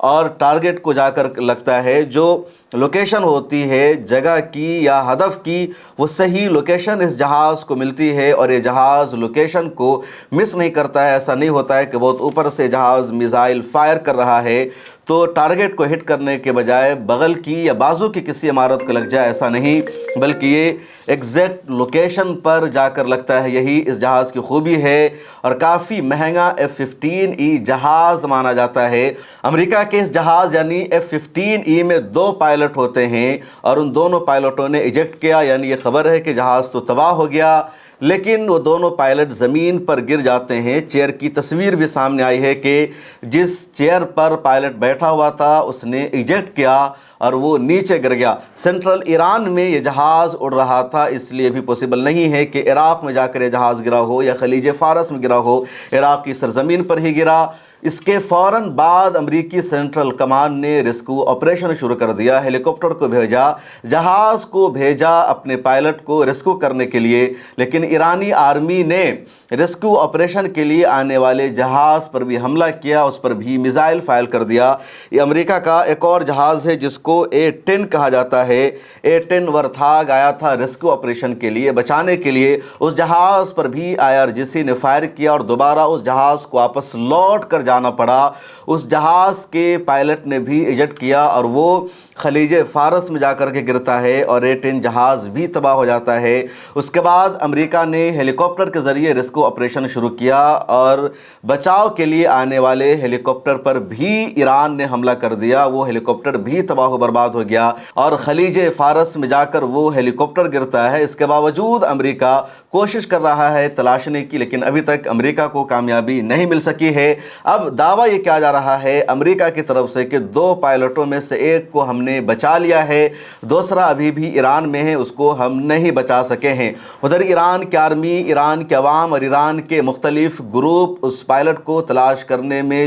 اور ٹارگٹ کو جا کر لگتا ہے، جو لوکیشن ہوتی ہے جگہ کی یا ہدف کی، وہ صحیح لوکیشن اس جہاز کو ملتی ہے اور یہ جہاز لوکیشن کو مس نہیں کرتا ہے۔ ایسا نہیں ہوتا ہے کہ بہت اوپر سے جہاز میزائل فائر کر رہا ہے تو ٹارگٹ کو ہٹ کرنے کے بجائے بغل کی یا بازو کی کسی عمارت کو لگ جائے، ایسا نہیں، بلکہ یہ ایگزیکٹ لوکیشن پر جا کر لگتا ہے۔ یہی اس جہاز کی خوبی ہے اور کافی مہنگا F-15E جہاز مانا جاتا ہے۔ امریکہ کے اس جہاز یعنی F-15E میں 2 پائلٹ ہوتے ہیں اور ان دونوں پائلٹوں نے ایجیکٹ کیا، یعنی یہ خبر ہے کہ جہاز تو تباہ ہو گیا، لیکن وہ دونوں پائلٹ زمین پر گر جاتے ہیں۔ چیئر کی تصویر بھی سامنے آئی ہے کہ جس چیئر پر پائلٹ بیٹھا ہوا تھا اس نے ایجیکٹ کیا اور وہ نیچے گر گیا۔ سینٹرل ایران میں یہ جہاز اڑ رہا تھا، اس لیے بھی پوسیبل نہیں ہے کہ عراق میں جا کر یہ جہاز گرا ہو یا خلیج فارس میں گرا ہو، عراق کی سرزمین پر ہی گرا۔ اس کے فوراً بعد امریکی سینٹرل کمان نے ریسکیو آپریشن شروع کر دیا، ہیلی کاپٹر کو بھیجا، جہاز کو بھیجا اپنے پائلٹ کو ریسکیو کرنے کے لیے، لیکن ایرانی آرمی نے ریسکیو آپریشن کے لیے آنے والے جہاز پر بھی حملہ کیا، اس پر بھی میزائل فائر کر دیا۔ یہ امریکہ کا ایک اور جہاز ہے جس کو A-10 کہا جاتا ہے۔ A-10 ورتھاگ آیا تھا ریسکیو آپریشن کے لیے، بچانے کے لیے۔ اس جہاز پر بھی IRGC نے فائر کیا اور دوبارہ اس جہاز کو واپس لوٹ کر جانا پڑا۔ اس جہاز کے پائلٹ نے بھی ایجیکٹ کیا اور وہ خلیج فارس میں جا کر کے گرتا ہے اور A-10 جہاز بھی تباہ ہو جاتا ہے۔ اس کے بعد امریکہ نے ہیلی کاپٹر کے ذریعے ریسکیو آپریشن شروع کیا اور بچاؤ کے لیے آنے والے ہیلی کاپٹر پر بھی ایران نے حملہ کر دیا، وہ ہیلی کاپٹر بھی تباہ و برباد ہو گیا اور خلیج فارس میں جا کر وہ ہیلی کاپٹر گرتا ہے۔ اس کے باوجود امریکہ کوشش کر رہا ہے تلاشنے کی، لیکن ابھی تک امریکہ کو کامیابی نہیں مل سکی ہے۔ اب دعویٰ یہ کیا جا رہا ہے امریکہ کی طرف سے کہ 2 پائلٹوں میں سے ایک کو ہم نے بچا لیا ہے، دوسرا ابھی بھی ایران میں ہے، اس کو ہم نہیں بچا سکے ہیں۔ ادھر ایران کی آرمی، ایران کے عوام اور ایران کے مختلف گروپ اس پائلٹ کو تلاش کرنے میں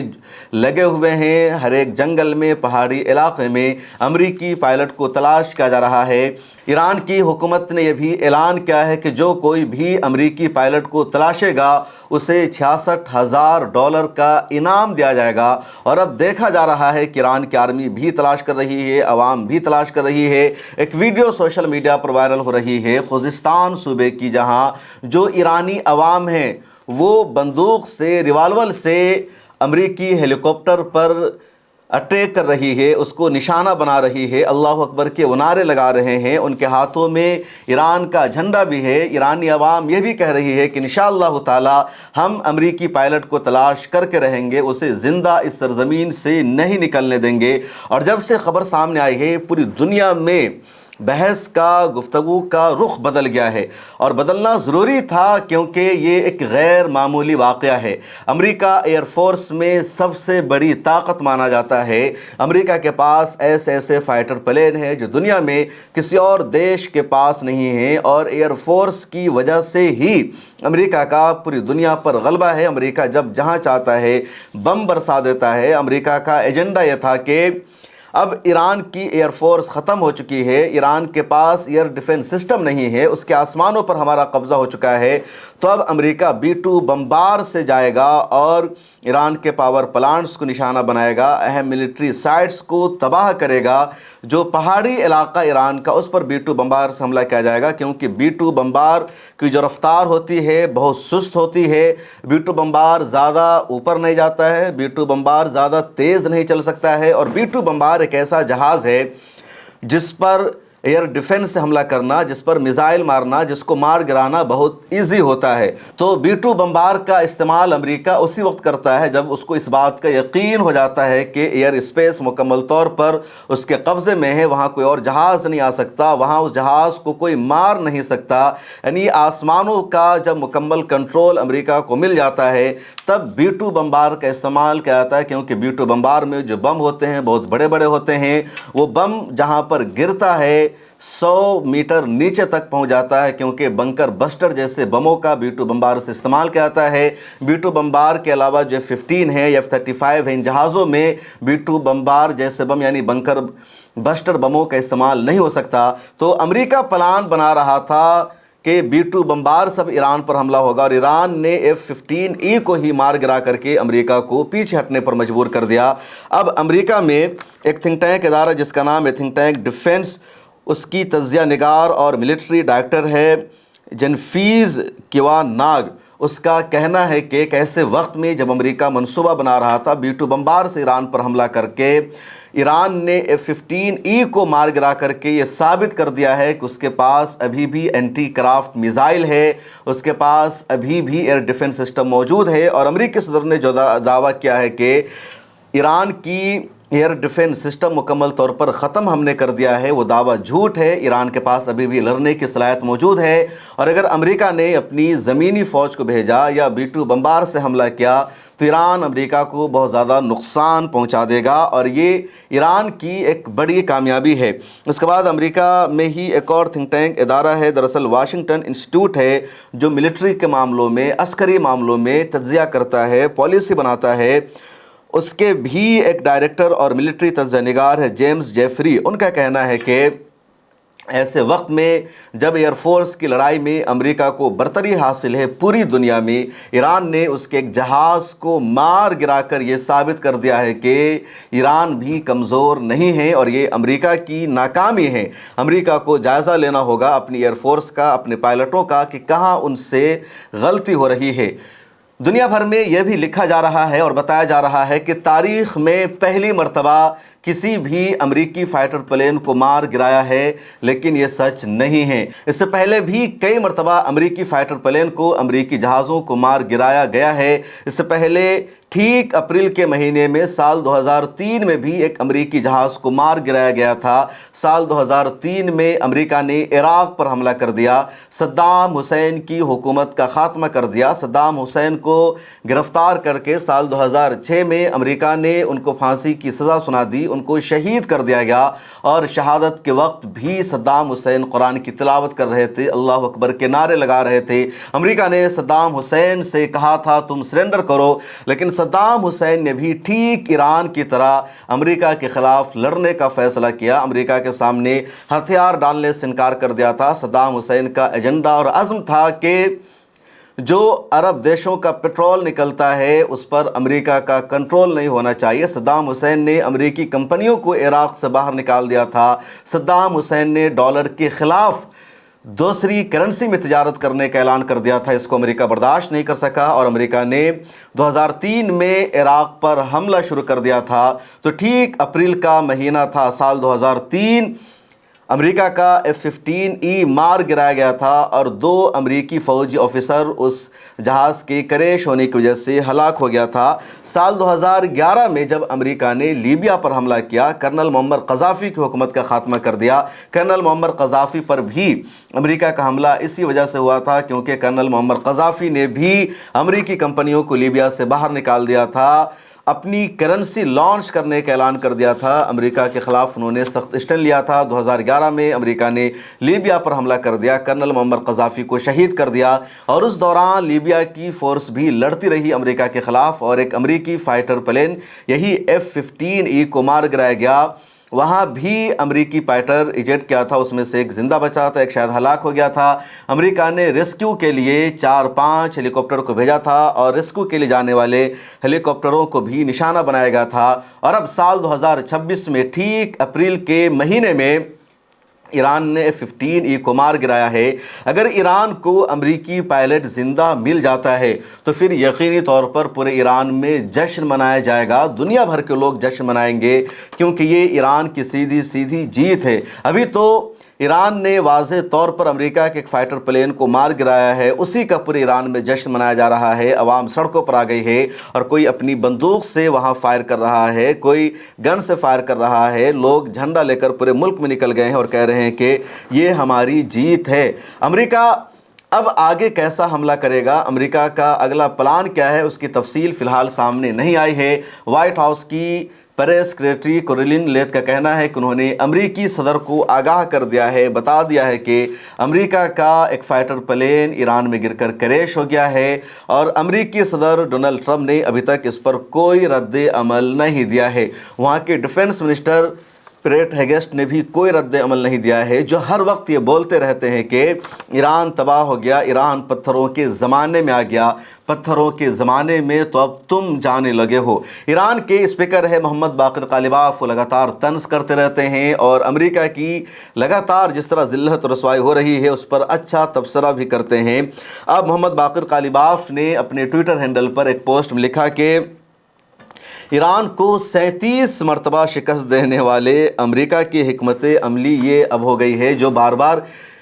لگے ہوئے ہیں۔ ہر ایک جنگل میں، پہاڑی علاقے میں امریکی پائلٹ کو تلاش کیا جا رہا ہے۔ ایران کی حکومت نے یہ بھی اعلان کیا ہے کہ جو کوئی بھی امریکی پائلٹ کو تلاشے گا اسے $66,000 کا انعام دیا جائے گا۔ اور اب دیکھا جا رہا ہے کہ ایران کی آرمی بھی تلاش کر رہی ہے، عوام بھی تلاش کر رہی ہے۔ ایک ویڈیو سوشل میڈیا پر وائرل ہو رہی ہے خوزستان صوبے کی، جہاں جو ایرانی عوام ہیں وہ بندوق سے، ریوالور سے امریکی ہیلی کاپٹر پر اٹیک کر رہی ہے، اس کو نشانہ بنا رہی ہے، اللہ اکبر کے وہ نعرے لگا رہے ہیں، ان کے ہاتھوں میں ایران کا جھنڈا بھی ہے۔ ایرانی عوام یہ بھی کہہ رہی ہے کہ انشاءاللہ تعالی ہم امریکی پائلٹ کو تلاش کر کے رہیں گے، اسے زندہ اس سرزمین سے نہیں نکلنے دیں گے۔ اور جب سے خبر سامنے آئی ہے پوری دنیا میں بحث کا، گفتگو کا رخ بدل گیا ہے اور بدلنا ضروری تھا، کیونکہ یہ ایک غیر معمولی واقعہ ہے۔ امریکہ ایئر فورس میں سب سے بڑی طاقت مانا جاتا ہے۔ امریکہ کے پاس ایسے فائٹر پلین ہیں جو دنیا میں کسی اور دیش کے پاس نہیں ہیں، اور ایئر فورس کی وجہ سے ہی امریکہ کا پوری دنیا پر غلبہ ہے۔ امریکہ جب جہاں چاہتا ہے بم برسا دیتا ہے۔ امریکہ کا ایجنڈا یہ تھا کہ اب ایران کی ایئر فورس ختم ہو چکی ہے، ایران کے پاس ایئر ڈیفنس سسٹم نہیں ہے، اس کے آسمانوں پر ہمارا قبضہ ہو چکا ہے، تو اب امریکہ B-2 بمبار سے جائے گا اور ایران کے پاور پلانٹس کو نشانہ بنائے گا، اہم ملٹری سائٹس کو تباہ کرے گا۔ جو پہاڑی علاقہ ایران کا، اس پر B-2 بمبار سے حملہ کیا جائے گا، کیونکہ B-2 بمبار کی جو رفتار ہوتی ہے بہت سست ہوتی ہے۔ B-2 بمبار زیادہ اوپر نہیں جاتا ہے، B-2 بمبار زیادہ تیز نہیں چل سکتا ہے، اور B-2 بمبار ایک ایسا جہاز ہے جس پر ایئر ڈیفنس سے حملہ کرنا، جس پر میزائل مارنا، جس کو مار گرانا بہت ایزی ہوتا ہے۔ تو B-2 بمبار کا استعمال امریکہ اسی وقت کرتا ہے جب اس کو اس بات کا یقین ہو جاتا ہے کہ ایئر اسپیس مکمل طور پر اس کے قبضے میں ہے، وہاں کوئی اور جہاز نہیں آ سکتا، وہاں اس جہاز کو کوئی مار نہیں سکتا۔ یعنی آسمانوں کا جب مکمل کنٹرول امریکہ کو مل جاتا ہے تب B-2 بمبار کا استعمال کیا جاتا ہے، کیونکہ B-2 بمبار میں جو بم ہوتے ہیں بہت بڑے بڑے ہوتے ہیں، وہ بم جہاں پر گرتا ہے 100 میٹر نیچے تک پہنچ جاتا ہے، کیونکہ بنکر بسٹر جیسے بموں کا B-2 بمبار سے استعمال کیا جاتا ہے۔ B-2 بمبار کے علاوہ جو F-15 ہے یا F-35 ہے، ان جہازوں میں B-2 بمبار جیسے بم یعنی بنکر بسٹر بموں کا استعمال نہیں ہو سکتا۔ تو امریکہ پلان بنا رہا تھا کہ B-2 بمبار سے اب ایران پر حملہ ہوگا، اور ایران نے F-15E کو ہی مار گرا کر کے امریکہ کو پیچھے ہٹنے پر مجبور کر دیا۔ اب امریکہ میں ایک تھنک ٹینک ادارہ جس کا نام ہے تھنک ٹینک ڈیفنس، اس کی تجزیہ نگار اور ملٹری ڈائریکٹر ہے جنفیز کیواناگ۔ اس کا کہنا ہے کہ ایک ایسے وقت میں جب امریکہ منصوبہ بنا رہا تھا B-2 بمبار سے ایران پر حملہ کر کے، ایران نے F-15E کو مار گرا کر کے یہ ثابت کر دیا ہے کہ اس کے پاس ابھی بھی اینٹی کرافٹ میزائل ہے، اس کے پاس ابھی بھی ایئر ڈیفنس سسٹم موجود ہے۔ اور امریکی صدر نے جو دعویٰ کیا ہے کہ ایران کی ایئر ڈیفنس سسٹم مکمل طور پر ختم ہم نے کر دیا ہے، وہ دعویٰ جھوٹ ہے۔ ایران کے پاس ابھی بھی لڑنے کی صلاحیت موجود ہے، اور اگر امریکہ نے اپنی زمینی فوج کو بھیجا یا B-2 بمبار سے حملہ کیا تو ایران امریکہ کو بہت زیادہ نقصان پہنچا دے گا، اور یہ ایران کی ایک بڑی کامیابی ہے۔ اس کے بعد امریکہ میں ہی ایک اور تھنک ٹینک ادارہ ہے، دراصل واشنگٹن انسٹیٹیوٹ ہے، جو ملٹری کے معاملوں میں، عسکری معاملوں میں تجزیہ کرتا ہے، پالیسی بناتا ہے۔ اس کے بھی ایک ڈائریکٹر اور ملٹری تجزیہ نگار ہے جیمز جیفری۔ ان کا کہنا ہے کہ ایسے وقت میں جب ایئر فورس کی لڑائی میں امریکہ کو برتری حاصل ہے پوری دنیا میں، ایران نے اس کے ایک جہاز کو مار گرا کر یہ ثابت کر دیا ہے کہ ایران بھی کمزور نہیں ہے، اور یہ امریکہ کی ناکامی ہے۔ امریکہ کو جائزہ لینا ہوگا اپنی ایئر فورس کا، اپنے پائلٹوں کا، کہ کہاں ان سے غلطی ہو رہی ہے۔ دنیا بھر میں یہ بھی لکھا جا رہا ہے اور بتایا جا رہا ہے کہ تاریخ میں پہلی مرتبہ کسی بھی امریکی فائٹر پلین کو مار گرایا ہے، لیکن یہ سچ نہیں ہے۔ اس سے پہلے بھی کئی مرتبہ امریکی فائٹر پلین کو، امریکی جہازوں کو مار گرایا گیا ہے۔ اس سے پہلے ٹھیک اپریل کے مہینے میں سال 2003 میں بھی ایک امریکی جہاز کو مار گرایا گیا تھا۔ سال 2003 میں امریکہ نے عراق پر حملہ کر دیا، صدام حسین کی حکومت کا خاتمہ کر دیا۔ صدام حسین کو گرفتار کر کے سال 2006 میں امریکہ نے ان کو پھانسی کی سزا سنا دی، ان کو شہید کر دیا گیا، اور شہادت کے وقت بھی صدام حسین قرآن کی تلاوت کر رہے تھے، اللہ اکبر کے نعرے لگا رہے تھے۔ امریکہ نے صدام حسین سے کہا تھا تم سرنڈر کرو، لیکن صدام حسین نے بھی ٹھیک ایران کی طرح امریکہ کے خلاف لڑنے کا فیصلہ کیا، امریکہ کے سامنے ہتھیار ڈالنے سے انکار کر دیا تھا۔ صدام حسین کا ایجنڈا اور عزم تھا کہ جو عرب دیشوں کا پیٹرول نکلتا ہے اس پر امریکہ کا کنٹرول نہیں ہونا چاہیے۔ صدام حسین نے امریکی کمپنیوں کو عراق سے باہر نکال دیا تھا۔ صدام حسین نے ڈالر کے خلاف دوسری کرنسی میں تجارت کرنے کا اعلان کر دیا تھا، اس کو امریکہ برداشت نہیں کر سکا، اور امریکہ نے 2003 میں عراق پر حملہ شروع کر دیا تھا۔ تو ٹھیک اپریل کا مہینہ تھا سال 2003، امریکہ کا F-15E مار گرایا گیا تھا، اور 2 امریکی فوجی آفیسر اس جہاز کے کریش ہونے کی وجہ سے ہلاک ہو گیا تھا۔ سال 2011 میں جب امریکہ نے لیبیا پر حملہ کیا، کرنل معمر قذافی کی حکومت کا خاتمہ کر دیا۔ کرنل معمر قذافی پر بھی امریکہ کا حملہ اسی وجہ سے ہوا تھا کیونکہ کرنل معمر قذافی نے بھی امریکی کمپنیوں کو لیبیا سے باہر نکال دیا تھا، اپنی کرنسی لانچ کرنے کا اعلان کر دیا تھا۔ امریکہ کے خلاف انہوں نے سخت ایکشن لیا تھا۔ 2011 میں امریکہ نے لیبیا پر حملہ کر دیا، کرنل معمر قذافی کو شہید کر دیا، اور اس دوران لیبیا کی فورس بھی لڑتی رہی امریکہ کے خلاف، اور ایک امریکی فائٹر پلین یہی F-15E کو مار گرایا گیا۔ وہاں بھی امریکی فائٹر ایجیٹ کیا تھا، اس میں سے ایک زندہ بچا تھا، ایک شاید ہلاک ہو گیا تھا۔ امریکہ نے ریسکیو کے لیے 4-5 ہیلی کاپٹر کو بھیجا تھا، اور ریسکیو کے لیے جانے والے ہیلی کاپٹروں کو بھی نشانہ بنایا گیا تھا۔ اور اب سال 2026 میں ٹھیک اپریل کے مہینے میں ایران نے F-15E کو مار گرایا ہے۔ اگر ایران کو امریکی پائلٹ زندہ مل جاتا ہے تو پھر یقینی طور پر پورے ایران میں جشن منایا جائے گا، دنیا بھر کے لوگ جشن منائیں گے، کیونکہ یہ ایران کی سیدھی جیت ہے۔ ابھی تو ایران نے واضح طور پر امریکہ کے ایک فائٹر پلین کو مار گرایا ہے، اسی کا پورے ایران میں جشن منایا جا رہا ہے، عوام سڑکوں پر آ گئی ہے، اور کوئی اپنی بندوق سے وہاں فائر کر رہا ہے، کوئی گن سے فائر کر رہا ہے، لوگ جھنڈا لے کر پورے ملک میں نکل گئے ہیں اور کہہ رہے ہیں کہ یہ ہماری جیت ہے۔ امریکہ اب آگے کیسا حملہ کرے گا، امریکہ کا اگلا پلان کیا ہے، اس کی تفصیل فی الحال سامنے نہیں آئی ہے۔ وائٹ ہاؤس کی پریس سیکریٹری کورلین لیتھ کا کہنا ہے کہ انہوں نے امریکی صدر کو آگاہ کر دیا ہے، بتا دیا ہے کہ امریکہ کا ایک فائٹر پلین ایران میں گر کر کریش ہو گیا ہے، اور امریکی صدر ڈونلڈ ٹرمپ نے ابھی تک اس پر کوئی رد عمل نہیں دیا ہے۔ وہاں کے ڈیفنس منسٹر پیٹ ہیگسٹ نے بھی کوئی رد عمل نہیں دیا ہے، جو ہر وقت یہ بولتے رہتے ہیں کہ ایران تباہ ہو گیا، ایران پتھروں کے زمانے میں آ گیا، پتھروں کے زمانے میں تو اب تم جانے لگے ہو۔ ایران کے اسپیکر ہے محمد باقر قالیباف، وہ لگاتار طنز کرتے رہتے ہیں اور امریکہ کی لگاتار جس طرح ذلت و رسوائی ہو رہی ہے اس پر اچھا تبصرہ بھی کرتے ہیں۔ اب محمد باقر قالیباف نے اپنے ٹویٹر ہینڈل پر ایک پوسٹ میں لکھا کہ ایران کو 37 مرتبہ شکست دینے والے امریکہ کی حکمت عملی یہ اب ہو گئی ہے، جو بار بار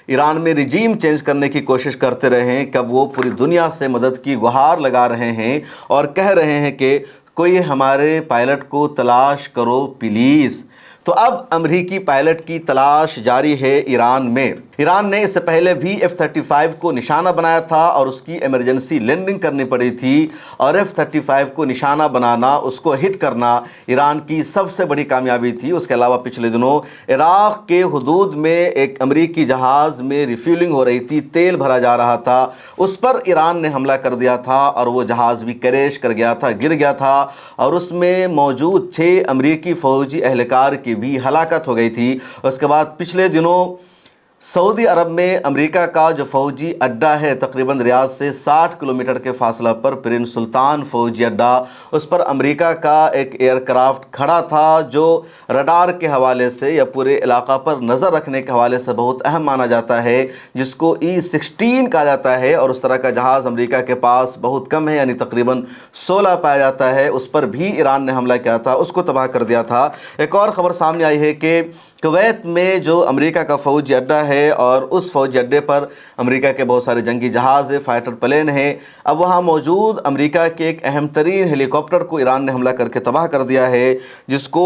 ایران میں رجیم چینج کرنے کی کوشش کرتے رہے ہیں، کب وہ پوری دنیا سے مدد کی گہار لگا رہے ہیں اور کہہ رہے ہیں کہ کوئی ہمارے پائلٹ کو تلاش کرو پلیز۔ تو اب امریکی پائلٹ کی تلاش جاری ہے ایران میں۔ ایران نے اس سے پہلے بھی F-35 کو نشانہ بنایا تھا اور اس کی ایمرجنسی لینڈنگ کرنی پڑی تھی، اور F-35 کو نشانہ بنانا، اس کو ہٹ کرنا ایران کی سب سے بڑی کامیابی تھی۔ اس کے علاوہ پچھلے دنوں عراق کے حدود میں ایک امریکی جہاز میں ریفیلنگ ہو رہی تھی، تیل بھرا جا رہا تھا، اس پر ایران نے حملہ کر دیا تھا اور وہ جہاز بھی کریش کر گیا تھا، گر گیا تھا، اور اس میں موجود 6 امریکی فوجی اہلکار کی بھی ہلاکت ہو گئی تھی۔ اس کے بعد پچھلے دنوں سعودی عرب میں امریکہ کا جو فوجی اڈہ ہے، تقریباً ریاض سے 60 کلومیٹر کے فاصلہ پر پرنس سلطان فوجی اڈہ، اس پر امریکہ کا ایک ایئر کرافٹ کھڑا تھا جو رڈار کے حوالے سے یا پورے علاقہ پر نظر رکھنے کے حوالے سے بہت اہم مانا جاتا ہے، جس کو E-16 کہا جاتا ہے، اور اس طرح کا جہاز امریکہ کے پاس بہت کم ہے، یعنی تقریباً 16 پایا جاتا ہے۔ اس پر بھی ایران نے حملہ کیا تھا، اس کو تباہ کر دیا تھا۔ ایک اور خبر سامنے آئی ہے کہ کویت میں جو امریکہ کا فوجی اڈہ ہے اور اس فوجی اڈے پر امریکہ کے بہت سارے جنگی جہاز ہیں، فائٹر پلین ہیں، اب وہاں موجود امریکہ کے ایک اہم ترین ہیلی کاپٹر کو ایران نے حملہ کر کے تباہ کر دیا ہے، جس کو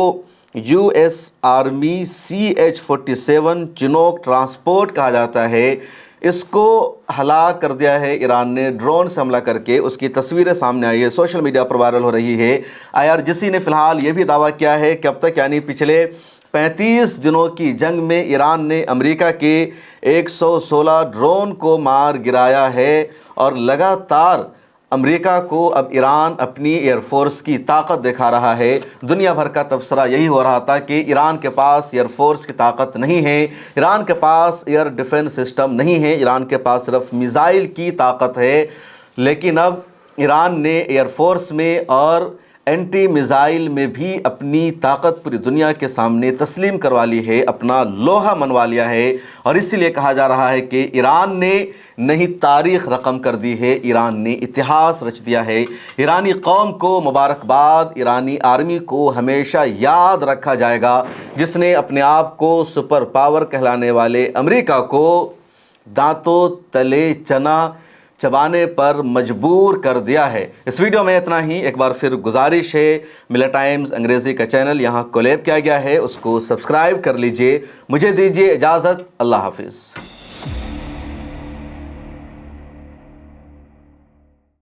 US آرمی CH-47 چنوک ٹرانسپورٹ کہا جاتا ہے۔ اس کو ہلاک کر دیا ہے ایران نے ڈرون سے حملہ کر کے۔ اس کی تصویریں سامنے آئی ہے، سوشل میڈیا پر وائرل ہو رہی ہے۔ IRGC نے فی الحال یہ بھی دعویٰ کیا ہے کہ اب تک یعنی پچھلے 35 دنوں کی جنگ میں ایران نے امریکہ کے 116 ڈرون کو مار گرایا ہے، اور لگاتار امریکہ کو اب ایران اپنی ایئر فورس کی طاقت دکھا رہا ہے۔ دنیا بھر کا تبصرہ یہی ہو رہا تھا کہ ایران کے پاس ایئر فورس کی طاقت نہیں ہے، ایران کے پاس ایئر ڈیفنس سسٹم نہیں ہے، ایران کے پاس صرف میزائل کی طاقت ہے، لیکن اب ایران نے ایئر فورس میں اور اینٹی میزائل میں بھی اپنی طاقت پوری دنیا کے سامنے تسلیم کروا لی ہے، اپنا لوہا منوا لیا ہے، اور اسی لیے کہا جا رہا ہے کہ ایران نے نئی تاریخ رقم کر دی ہے، ایران نے اتہاس رچ دیا ہے۔ ایرانی قوم کو مبارکباد، ایرانی آرمی کو ہمیشہ یاد رکھا جائے گا، جس نے اپنے آپ کو سپر پاور کہلانے والے امریکہ کو دانتوں تلے چنا چبانے پر مجبور کر دیا ہے۔ اس ویڈیو میں اتنا ہی۔ ایک بار پھر گزارش ہے، ملر ٹائمز انگریزی کا چینل یہاں کولیب کیا گیا ہے، اس کو سبسکرائب کر لیجئے۔ مجھے دیجئے اجازت، اللہ حافظ۔